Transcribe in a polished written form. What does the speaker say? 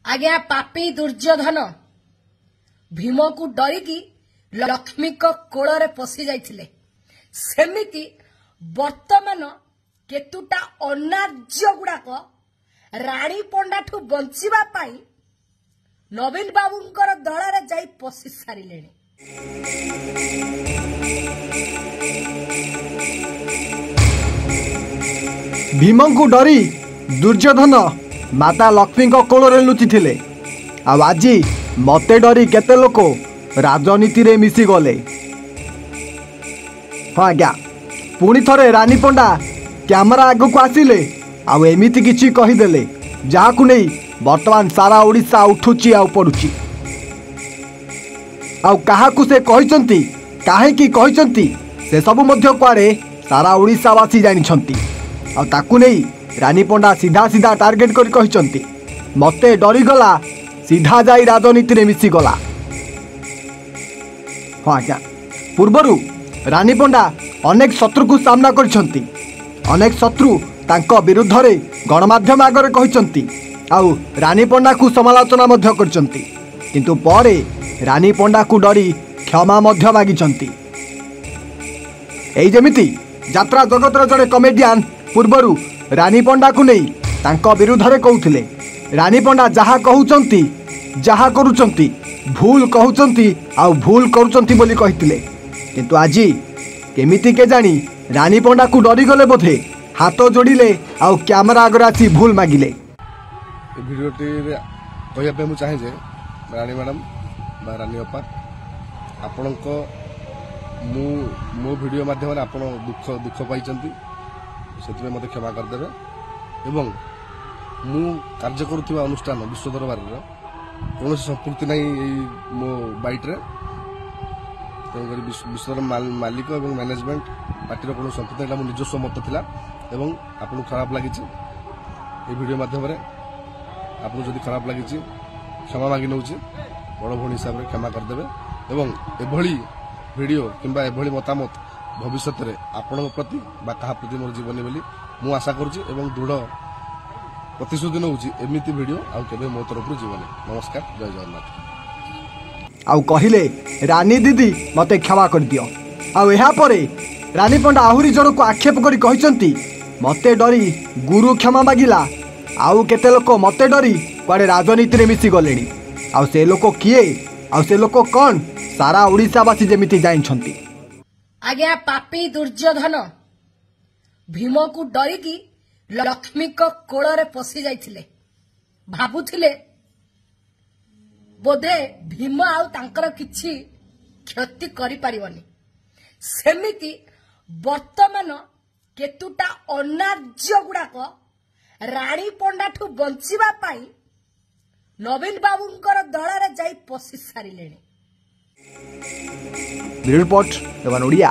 आज्ञा पापी दुर्योधन भीम को डरिकी लक्ष्मी कोल रे पशि जाइथिले। सेमिति वर्तमान केतुटा अनार्य गुड़ाक राणी पंडा ठू बंचिबा पाई नवीन बाबूंकर दल रे जाई पशि सारिलेनी। भीम को डरी दुर्योधन माता लक्ष्मी कोल लुचि थिले। आज मते डरी केते लोक राजनीति रे मिसी गले। हाँ आज्ञा पुणी थरे रानी पंडा कैमरा आग को आसिले आउ एमिति किछि कहिदेले जहाकु नहीं वर्तमान सारा ओडिशा उठुची आउ पडुची। आउ काहाकु से कहिसंती काहेकि कहिसंती से सब मध्य कुआडे सारा ओडिशावासी जानिछंती। आउ ताकु नहीं रानी पंडा सीधा सीधा टार्गेट करी कहिसंती मते डरी गला सीधा जाई राजनीति रे मिसी गला। हाँ आज्ञा पूर्वरु रानी पंडा अनेक शत्रु को सामना करिसंती। अनेक शत्रु तांको विरुद्ध रे गणमाध्यम आगरे कहिसंती आउ रानी पंडा को समालोचना मध्य करिसंती। किंतु परे रानी पंडा को डरी क्षमा मध्य मागिसंती। एई जेमिति यात्रा जगत रे जड़े कॉमेडियन पूर्वरु रानी पंडा को नहीं तांको विरुद्ध रे कहउथिले रानी पंडा जहा कहउचंती जहा करूचंती भूल कहउचंती आउ भूल करूचंती बोली कहिथिले। किंतु आज केमिति के जानी रानी पंडा को डरी गले बोधे हाथ जोड़िले आउ कैमरा आगे आसी भूल मागिले। भिडियोटी कहवाई मुझे चाहे रानी मैडम रानी अपा आपण मो भिडियो माध्यम आप दुख पाई से मत क्षमा करदे। एवं मु कार्य करुवा अनुष्ठान विश्व दरबार कौन संपुक्ति ना मो बैट्रे विश्वर मालिक और मैनेजमेंट पार्टी कौन संपुक्ति मो निजस्व मत था। आपको खराब लगी वीडियो मध्यम आपको जदि खराब लगी क्षमा मागी नौ बड़ भाई हिसाब से क्षमा करदे। एवं एभली वीडियो किंबा एभली मतामत भविष्य में आपण प्रति क्या प्रति मोर जीवन बोली मु आशा करुच्ची एवं दृढ़ प्रतिश्रुति नौ एमती वीडियो आउ केबे मो तरफ जीवन। नमस्कार जय जगन्नाथ। आउ कहिले रानी दीदी मते क्षमा कर दियो। आउ एहा परे रानी पंडा आहुरी जन को आक्षेप करी कहिसंती मते डरी गुरु क्षमा मागिला आउ केते लोक मते डरी कुआडे राजनीति रे मिसी गलेनी। आउ से लोक किए आउ से लोक कौन सारा ओडिशावासी जेमिति जाइछंती। आज्ञा पापी दुर्योधन भीम को डरिकी लक्ष्मी कोल रे पशि जाइथिले। भाबुथिले बोधे भीम आउ तांकर किछि क्षति करि परिवनी। सेमिति वर्तमान केतुटा अनार्य गुड़ाक राणी पंडा ठू बंचिबा पाई नवीन बाबूंकर दल रे जाई पशि सारिलेनी। रिपोर्ट एवं ओडिया।